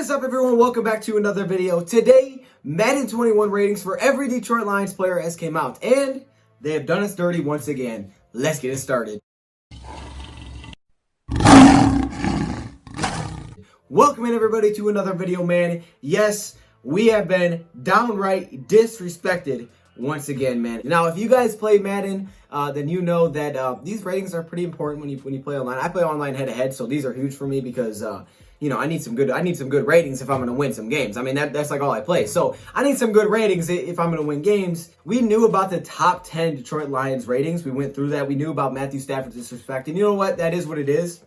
What is up, everyone? Welcome back to another video. Today, Madden 21 ratings for every Detroit Lions player has came out, and they have done us dirty once again. Let's get it started. Welcome in, everybody, to another video, man. Yes, we have been downright disrespected once again, man. Now, if you guys play Madden, then you know that these ratings are pretty important when you play online. I play online head-to-head, so these are huge for me because I need some good ratings if I'm gonna win some games. I mean, that's like all I play. So I need some good ratings if I'm gonna win games. We knew about the top 10 Detroit Lions ratings. We went through that. We knew about Matthew Stafford's disrespect, and you know what? That is what it is.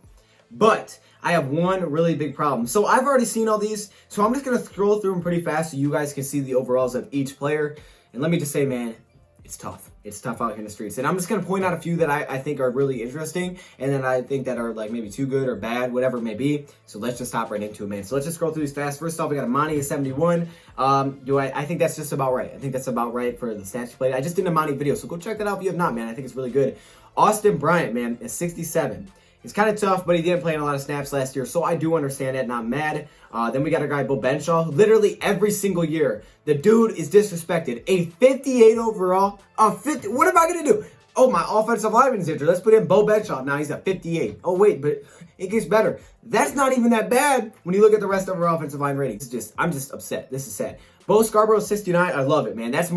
But I have one really big problem. So I've already seen all these, so I'm just gonna scroll through them pretty fast so you guys can see the overalls of each player. And let me just say, man, it's tough. It's tough out here in the streets. And I'm just going to point out a few that I think are really interesting, and then I think that are like maybe too good or bad, whatever it may be. So let's just hop right into it, man. So let's just scroll through these fast. First off, we got Amani at 71. I think that's just about right. I think that's about right for the stats you played. I just did an Amani video, so go check that out if you have not, man. I think it's really good. Austin Bryant, man, is 67. It's kind of tough, but he didn't play in a lot of snaps last year, so I do understand that. Not mad. Then we got our guy, Bo Benshaw. Literally every single year, the dude is disrespected. A 58 overall. What am I going to do? Oh, my offensive lineman's injured. Let's put in Bo Benshaw. Now he's at 58. Oh, wait, but it gets better. That's not even that bad when you look at the rest of our offensive line ratings. I'm just upset. This is sad. Bo Scarborough, 69. I love it, man. That's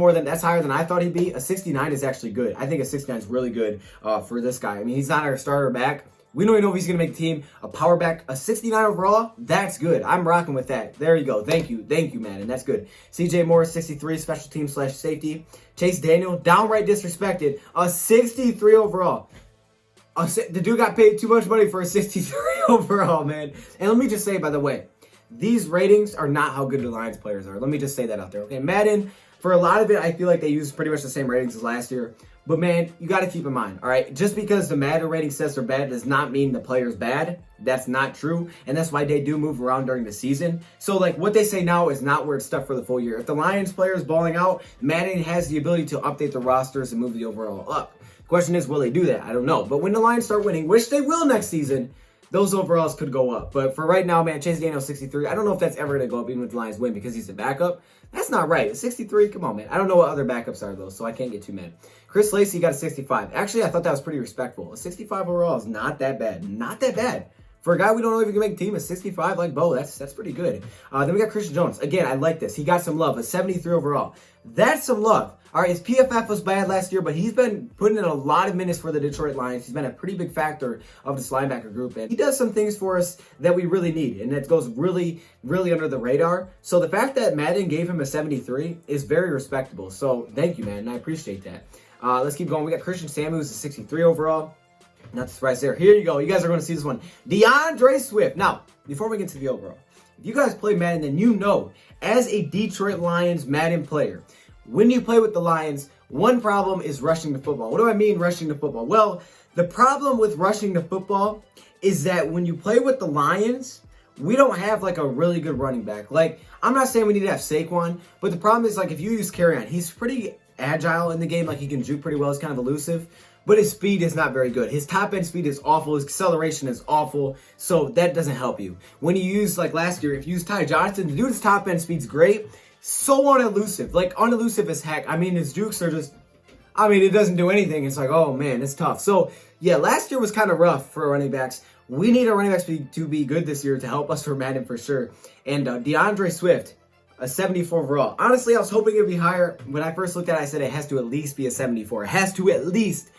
higher than I thought he'd be. A 69 is actually good. I think a 69 is really good for this guy. I mean, he's not our starter back. We don't even know if he's going to make the team. A power back, a 69 overall, that's good. I'm rocking with that. There you go. Thank you, Madden. That's good. CJ Morris, 63, special team / safety. Chase Daniel, downright disrespected. A 63 overall. The dude got paid too much money for a 63 overall, man. And let me just say, by the way, these ratings are not how good the Lions players are. Let me just say that out there, okay? Madden, for a lot of it, I feel like they use pretty much the same ratings as last year. But, man, you got to keep in mind, all right? Just because the Madden rating says they're bad does not mean the player's bad. That's not true. And that's why they do move around during the season. So, like, what they say now is not where it's stuck for the full year. If the Lions player is balling out, Madden has the ability to update the rosters and move the overall up. Question is, will they do that? I don't know. But when the Lions start winning, which they will next season, those overalls could go up. But for right now, man, Chase Daniel, 63. I don't know if that's ever going to go up even if the Lions win because he's a backup. That's not right. 63, come on, man. I don't know what other backups are, though, so I can't get too mad. Chris Lacey got a 65. Actually, I thought that was pretty respectful. A 65 overall is not that bad. Not that bad. For a guy we don't know if he can make a team, a 65 like Bo, that's pretty good. Then we got Christian Jones. Again, I like this. He got some love. A 73 overall. That's some love. All right, his PFF was bad last year, but he's been putting in a lot of minutes for the Detroit Lions. He's been a pretty big factor of this linebacker group, and he does some things for us that we really need, and that goes really, really under the radar. So the fact that Madden gave him a 73 is very respectable. So thank you, man, and I appreciate that. Let's keep going. We got Christian Samuels, who's a 63 overall. Not surprised there. Here you go. You guys are going to see this one. DeAndre Swift. Now, before we get to the overall, if you guys play Madden, then you know, as a Detroit Lions Madden player, when you play with the Lions, one problem is rushing the football. What do I mean rushing the football? Well, the problem with rushing the football is that when you play with the Lions, we don't have like a really good running back. Like, I'm not saying we need to have Saquon, but the problem is like if you use Carry-On, he's pretty agile in the game. Like he can juke pretty well. He's kind of elusive, but his speed is not very good. His top end speed is awful. His acceleration is awful. So that doesn't help you. When you use like last year, if you use Ty Johnson, the dude's top end speed's great. So unelusive, like unelusive as heck. I mean, his jukes are just, it doesn't do anything. It's like, oh man, it's tough. So yeah, last year was kind of rough for running backs. We need our running backs to be good this year to help us for Madden for sure. And DeAndre Swift, a 74 overall. Honestly, I was hoping it would be higher. When I first looked at it, I said it has to at least be a 74. It has to at least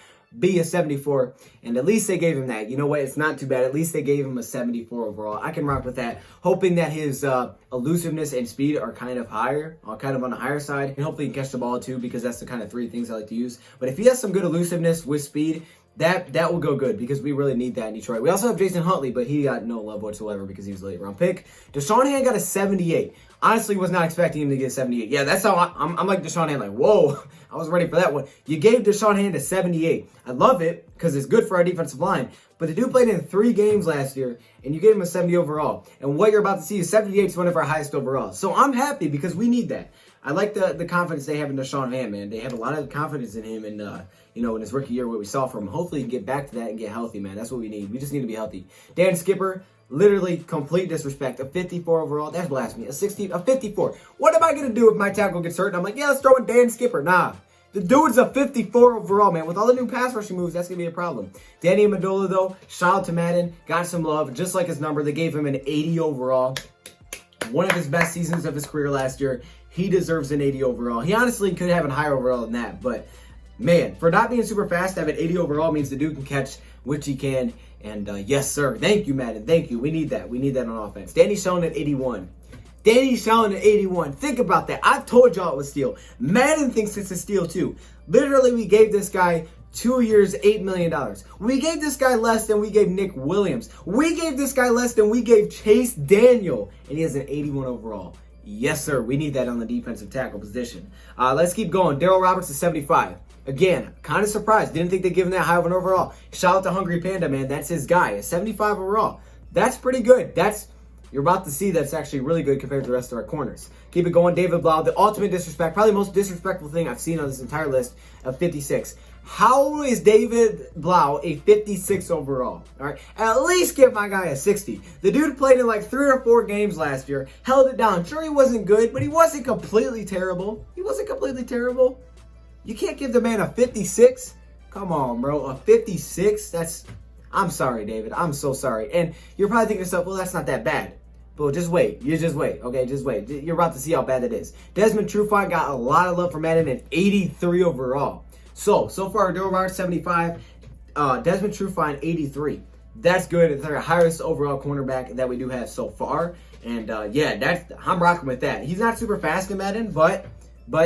be a 74, and at least they gave him that. You know what? It's not too bad. At least they gave him a 74 overall. I can rock with that, hoping that his elusiveness and speed are kind of higher, kind of on the higher side, and hopefully he can catch the ball too, because that's the kind of three things I like to use. But if he has some good elusiveness with speed, that will go good because we really need that in Detroit. We also have Jason Huntley, but he got no love whatsoever because he was a late round pick. Deshaun Hand got a 78. Honestly, was not expecting him to get 78. Yeah, that's how I'm like Deshaun Hand, like, whoa, I was ready for that one. You gave Deshaun Hand a 78. I love it because it's good for our defensive line. But the dude played in 3 games last year, and you gave him a 70 overall. And what you're about to see is 78 is one of our highest overalls. So I'm happy because we need that. I like the confidence they have in Deshaun Hand, man. They have a lot of confidence in him, and in his rookie year, what we saw from him. Hopefully, he can get back to that and get healthy, man. That's what we need. We just need to be healthy. Dan Skipper, Literally complete disrespect. A 54 overall, that's blasphemy. A 54. What am I going to do if my tackle gets hurt? And I'm like, yeah, let's throw in Dan Skipper. Nah. The dude's a 54 overall, man. With all the new pass rushing moves, that's going to be a problem. Danny Amendola, though, shout out to Madden. Got some love. Just like his number, they gave him an 80 overall. One of his best seasons of his career last year. He deserves an 80 overall. He honestly could have a higher overall than that. But, man, for not being super fast, to have an 80 overall means the dude can catch, which he can. And, yes, sir. Thank you, Madden. Thank you. We need that. We need that on offense. Danny Shelton at 81. Danny Shelton at 81. Think about that. I told y'all it was steal. Madden thinks it's a steal too. Literally, we gave this guy 2 years, $8 million. We gave this guy less than we gave Nick Williams. We gave this guy less than we gave Chase Daniel. And he has an 81 overall. Yes, sir. We need that on the defensive tackle position. Let's keep going. Darryl Roberts is 75. Again, kind of surprised. Didn't think they'd give him that high of an overall. Shout out to Hungry Panda, man. That's his guy. A 75 overall. That's pretty good. You're about to see that's actually really good compared to the rest of our corners. Keep it going. David Blau, the ultimate disrespect. Probably the most disrespectful thing I've seen on this entire list of 56. How is David Blau a 56 overall? All right. At least give my guy a 60. The dude played in like 3 or 4 games last year. Held it down. Sure, he wasn't good, but he wasn't completely terrible. He wasn't completely terrible. You can't give the man a 56? Come on, bro. A 56? I'm sorry, David. I'm so sorry. And you're probably thinking to yourself, well, that's not that bad. But just wait. You just wait. Okay, just wait. You're about to see how bad it is. Desmond Trufant got a lot of love from Madden at 83 overall. So far, Darryl Roberts 75. Desmond Trufant 83. That's good. It's our highest overall cornerback that we do have so far. And yeah, I'm rocking with that. He's not super fast in Madden, but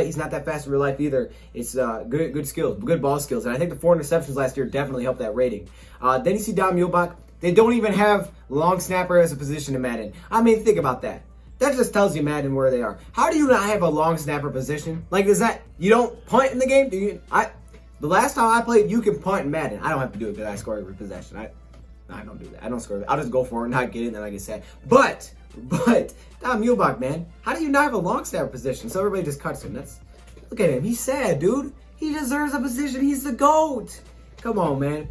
he's not that fast in real life either. It's good skills, good ball skills. And I think the 4 interceptions last year definitely helped that rating. Then you see Don Muhlbach. They don't even have long snapper as a position in Madden. I mean, think about that. That just tells you Madden where they are. How do you not have a long snapper position? Like, you don't punt in the game? The last time I played, you can punt in Madden. I don't have to do it because I score every possession. I don't do that. I don't score. I'll just go for it and not get it, and then I get sad. But Don Muhlbach, man, how do you not have a long snapper position? So everybody just cuts him. Look at him. He's sad, dude. He deserves a position. He's the GOAT. Come on, man.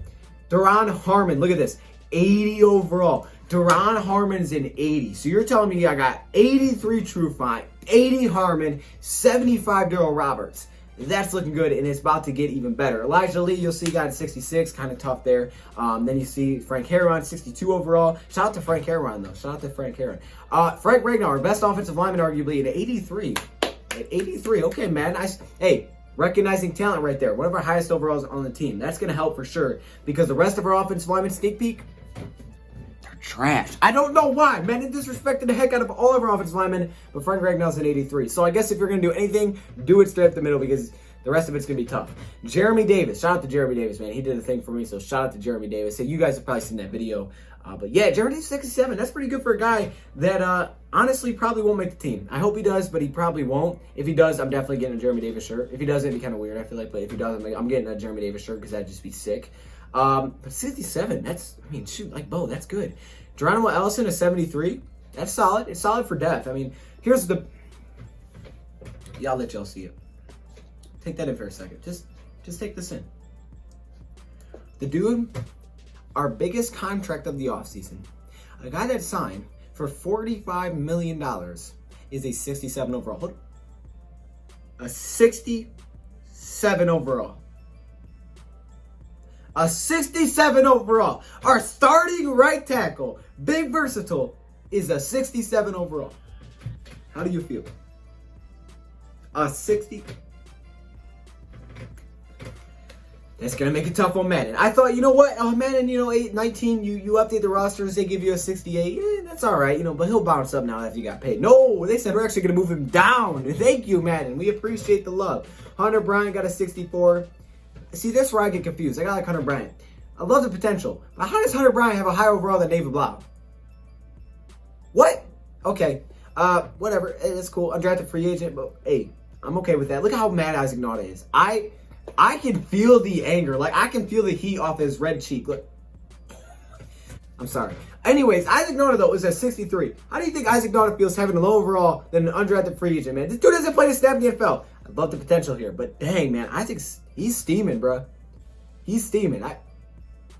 Duron Harmon, look at this. 80 overall. Duron Harmon's an 80. So you're telling me I got 83 Trufant, 80 Harmon, 75 Darryl Roberts. That's looking good, and it's about to get even better. Elijah Lee, you'll see, got a 66, kind of tough there. Then you see Frank Heron, 62 overall. Shout out to Frank Heron, though. Shout out to Frank Heron. Frank Ragnar, our best offensive lineman, arguably, at 83. At 83, okay, man. Hey, recognizing talent right there. One of our highest overalls on the team. That's going to help for sure, because the rest of our offensive linemen, sneak peek, trash. I don't know why. Man, it disrespected the heck out of all of our offensive linemen, but Frank Ragnall's an 83. So I guess if you're going to do anything, do it straight up the middle, because the rest of it's going to be tough. Jeremy Davis. Shout out to Jeremy Davis, man. He did a thing for me, so shout out to Jeremy Davis. So you guys have probably seen that video. But yeah, Jeremy Davis 67. That's pretty good for a guy that honestly probably won't make the team. I hope he does, but he probably won't. If he does, I'm definitely getting a Jeremy Davis shirt. If he does, it'd be kind of weird, I feel like. But if he does, I'm getting a Jeremy Davis shirt, because that'd just be sick. But 67, shoot, like, Bo, that's good. Geronimo Ellison is 73. That's solid. It's solid for depth. I mean, here's the... I'll let y'all see it. Take that in for a second. Just take this in. The dude, our biggest contract of the offseason, a guy that signed for $45 million, is a 67 overall. Hold on. A 67 overall. A 67 overall. Our starting right tackle, big versatile, is a 67 overall. How do you feel? A 60. That's going to make it tough on Madden. I thought, you know what? Madden, 19, you update the rosters, they give you a 68. That's all right, but he'll bounce up now after you got paid. No, they said we're actually going to move him down. Thank you, Madden. We appreciate the love. Hunter Bryant got a 64. See, that's where I get confused. I got like Hunter Bryant. I love the potential. But how does Hunter Bryant have a higher overall than David Blau? What? Okay. Whatever. It's cool. Undrafted free agent, but hey, I'm okay with that. Look how mad Isaac Nauta is. I can feel the anger. Like, I can feel the heat off his red cheek. Look. I'm sorry. Anyways, Isaac Nauta, though, is at 63. How do you think Isaac Nauta feels having a low overall than an undrafted free agent, man? This dude hasn't played a snap in the NFL. I love the potential here, but dang, man, he's steaming, bro. He's steaming.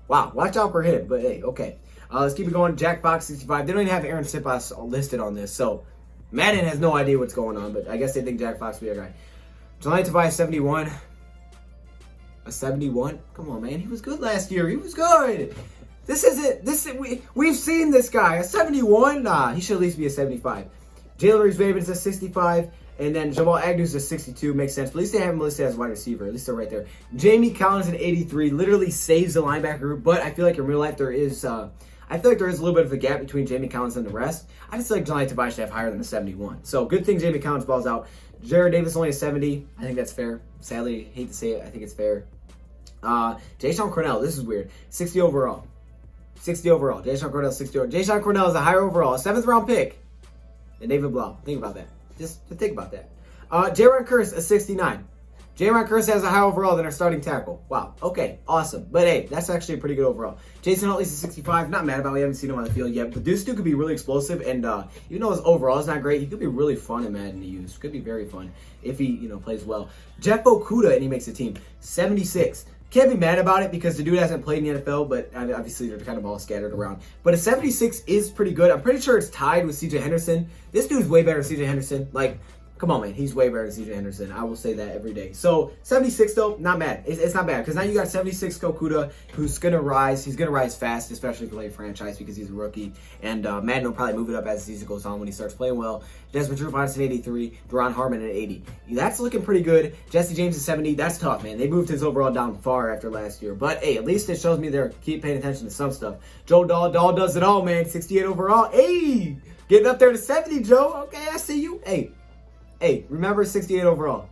Wow, watch out for him, but hey, okay. Let's keep it going. Jack Fox, 65. They don't even have Aaron Sipas listed on this, so Madden has no idea what's going on, but I guess they think Jack Fox will be a guy. Jelani Tobias, 71. A 71? Come on, man. He was good last year. He was good. This is it. We've seen this guy. A 71? Nah, he should at least be a 75. Jalen Reeves-Ravens a 65. And then Jamal Agnew's a 62. Makes sense. But at least they have him listed as wide receiver. At least they're right there. Jamie Collins an 83. Literally saves the linebacker group. But I feel like in real life there is... I feel like there is a little bit of a gap between Jamie Collins and the rest. I just feel like Jelani Tobias should have higher than a 71. So good thing Jamie Collins balls out. Jared Davis only a 70. I think that's fair. Sadly, hate to say it. I think it's fair. Jayshon Cornell. This is weird. 60 overall. 60 overall. Jayshon Cornell, 60 overall. Jayshon Cornell is a higher overall. A 7th round pick. And David Blau. Think about that. Just think about that. Jaron Curse, a 69. Jaron Curse has a higher overall than our starting tackle. Wow. Okay. Awesome. But hey, that's actually a pretty good overall. Jason Huntley's a 65. Not mad about it. We haven't seen him on the field yet. But this dude could be really explosive. And even though his overall is not great, he could be really fun in Madden to use. Could be very fun if he, plays well. Jeff Okudah, and he makes the team. 76. Can't be mad about it because the dude hasn't played in the NFL, but obviously they're kind of all scattered around. But a 76 is pretty good. I'm pretty sure it's tied with CJ Henderson. This dude's way better than CJ Henderson. Like, come on, man. He's way better than CJ Henderson. I will say that every day. So, 76, though, not bad. It's not bad because now you got 76 Okudah, who's going to rise. He's going to rise fast, especially if you play franchise because he's a rookie. And Madden will probably move it up as the season goes on when he starts playing well. Desmond Trufant an 83. Deron Harmon an 80. That's looking pretty good. Jesse James is 70. That's tough, man. They moved his overall down far after last year. But, hey, at least it shows me they're keep paying attention to some stuff. Joe Dahl. Dahl does it all, man. 68 overall. Hey! Getting up there to 70, Joe. Okay, I see you. Hey, remember 68 overall.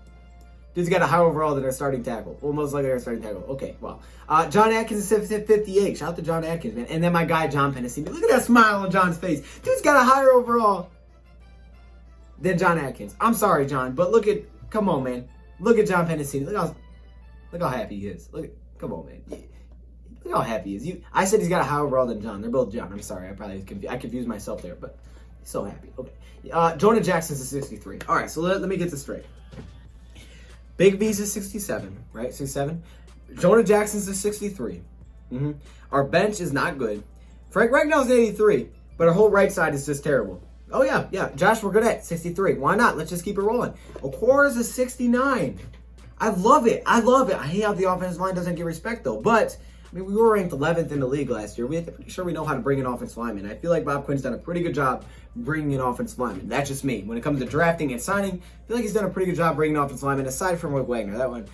Dude's got a higher overall than our starting tackle. Well, most likely our starting tackle. Okay, wow. John Atkins is 58. Shout out to John Atkins, man. And then my guy, John Pennicini. Look at that smile on John's face. Dude's got a higher overall than John Atkins. I'm sorry, John, but come on, man. Look at John Pennicini. Look how happy he is. Come on, man. Look how happy he is. I said he's got a higher overall than John. They're both John. I'm sorry. I confused myself there, but he's so happy. Okay. Jonah Jackson's a 63. All right, so let me get this straight. Big V's a 67, right? 67. Jonah Jackson's a 63. Our bench is not good. Frank Ragnall's an 83, but our whole right side is just terrible. Oh, yeah. Josh, we're good at 63. Why not? Let's just keep it rolling. Okora's a 69. I love it. I hate how the offensive line doesn't get respect, though. But, we were ranked 11th in the league last year. We're pretty sure we know how to bring in offensive linemen. I feel like Bob Quinn's done a pretty good job bringing in offensive linemen. That's just me. When it comes to drafting and signing, I feel like he's done a pretty good job bringing offensive linemen, aside from Rick Wagner. That one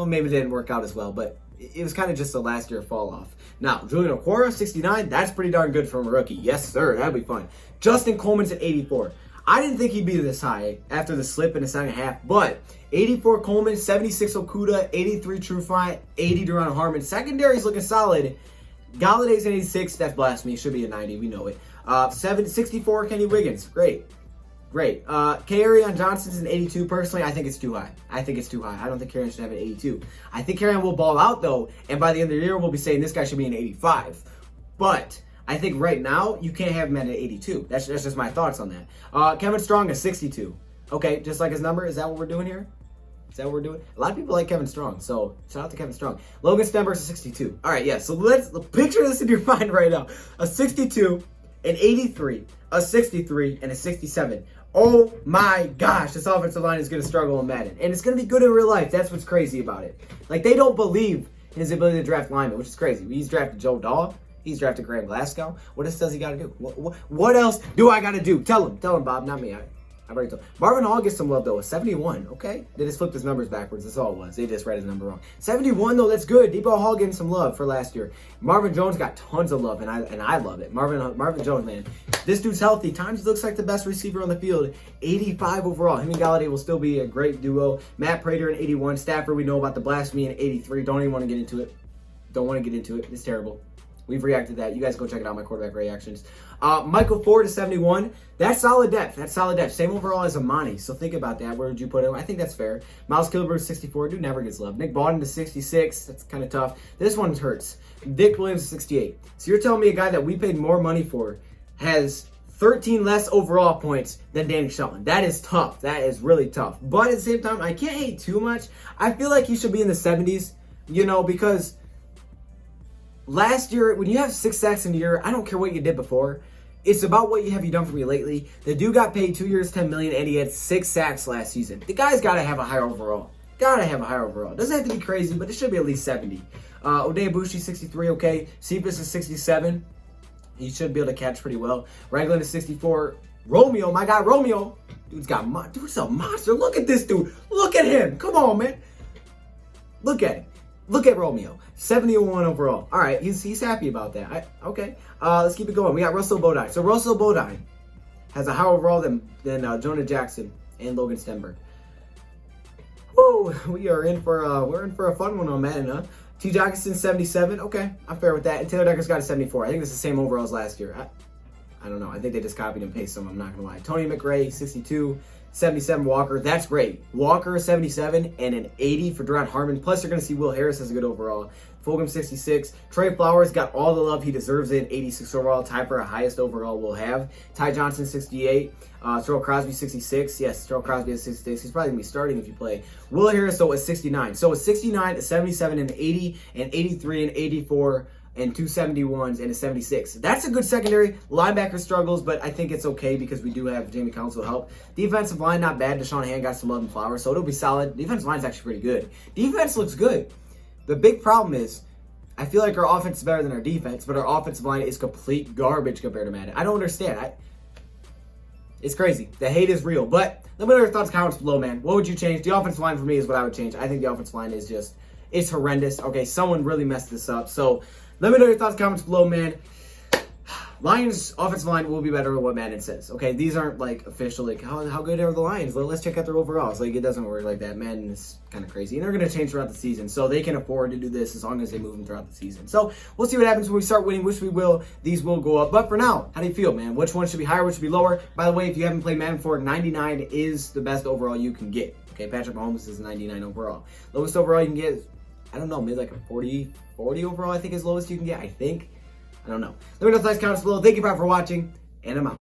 maybe didn't work out as well, but it was kind of just a last year fall off. Now, Julian Okwara, 69. That's pretty darn good from a rookie. Yes, sir. That'd be fun. Justin Coleman's at 84. I didn't think he'd be this high after the slip in the second half, but 84 Coleman, 76 Okudah, 83 Trufant, 80 Deron Harmon. Secondary's looking solid. Galladay's an 86. That's blasphemy. Should be a 90. We know it. 64 Kenny Wiggins. Great. Kerryon Johnson's an 82. Personally, I think it's too high. I don't think Kerryon should have an 82. I think Kerryon will ball out, though, and by the end of the year, we'll be saying this guy should be an 85. But I think right now, you can't have him at an 82. That's just my thoughts on that. Kevin Strong is 62. Okay, just like his number. Is that what we're doing here? Is that what we're doing? A lot of people like Kevin Strong, so shout out to Kevin Strong. Logan Stenberg's a 62. All right, yeah, so let's picture this in your mind right now. A 62, an 83, a 63, and a 67. Oh my gosh, this offensive line is going to struggle in Madden. And it's going to be good in real life. That's what's crazy about it. Like, they don't believe in his ability to draft linemen, which is crazy. He's drafted Joe Dahl. He's drafted Graham Glasgow. What else does he got to do? What else do I got to do? Tell him, Bob, not me. I've already told. Marvin Hall gets some love, though. A 71, okay? They just flipped his numbers backwards. That's all it was. They just read his number wrong. 71, though, that's good. Debo Hall getting some love for last year. Marvin Jones got tons of love, and I love it. Marvin Jones, man. This dude's healthy. Times looks like the best receiver on the field. 85 overall. Him and Galladay will still be a great duo. Matt Prater in 81. Stafford, we know about the blasphemy in 83. Don't even want to get into it. It's terrible. We've reacted to that. You guys go check it out, my quarterback reactions. Michael Ford is 71. That's solid depth. Same overall as Amani. So think about that. Where would you put him? I think that's fair. Miles Kilburn is 64. Dude never gets love. Nick Bawden to 66. That's kind of tough. This one hurts. Vic Williams is 68. So you're telling me a guy that we paid more money for has 13 less overall points than Danny Shelton. That is tough. That is really tough. But at the same time, I can't hate too much. I feel like he should be in the 70s, because last year, when you have 6 sacks in a year, I don't care what you did before. It's about what you done for me lately. The dude got paid 2 years, $10 million, and he had 6 sacks last season. The guy's got to have a higher overall. Gotta have a higher overall. Doesn't have to be crazy, but it should be at least 70. Odeabushi, 63, okay. Cephas is 67. He should be able to catch pretty well. Raglan is 64. Romeo, my guy Romeo. Dude's a monster. Look at this dude. Look at him. Come on, man. Look at him. Look at Romeo. 71 overall. All right, he's happy about that. Okay. Let's keep it going. We got Russell Bodine. So Russell Bodine has a higher overall than Jonah Jackson and Logan Stenberg. Whoa, we're in for a fun one on Madden, huh? T. Jackson 77. Okay, I'm fair with that. And Taylor Decker's got a 74. I think it's the same overall as last year. I don't know. I think they just copied and pasted them. I'm not gonna lie. Tony McRae 62. 77 Walker, that's great. Walker 77 and an 80 for Duron Harmon. Plus, you're going to see Will Harris has a good overall. Fulgham 66. Trey Flowers got all the love he deserves it. 86 overall, tied for a highest overall we'll have. Ty Johnson 68. Terrell Crosby 66. Yes, Terrell Crosby is 66. He's probably going to be starting if you play. Will Harris though is 69. So it's 69, a 77, and 80, and 83, and 84. And 271s and a 76. That's a good secondary. Linebacker struggles, but I think it's okay because we do have Jamie Council help. Defensive line, not bad. Deshaun Hand got some love and flowers, so it'll be solid. Defensive line's actually pretty good. Defense looks good. The big problem is, I feel like our offense is better than our defense, but our offensive line is complete garbage compared to Madden. I don't understand. It's crazy. The hate is real. But let me know your thoughts, comments below, man. What would you change? The offensive line for me is what I would change. I think the offensive line is just, it's horrendous. Okay, someone really messed this up. So let me know your thoughts, comments below, man. Lions offensive line will be better than what Madden says. Okay, these aren't like official, like how good are the Lions? Let's check out their overalls. Like, it doesn't work like that. Madden is kind of crazy, and they're going to change throughout the season, so they can afford to do this as long as they move them throughout the season. So we'll see what happens when we start winning, which we will. These will go up, but for now, how do you feel, man? Which one should be higher? Which should be lower? By the way, if you haven't played Madden before, 99 is the best overall you can get. Okay, Patrick Mahomes is 99 overall. Lowest overall you can get is, I don't know, maybe like a 40 overall, I think is lowest you can get, I think. I don't know. Let me know in the comments below. Thank you for watching, and I'm out.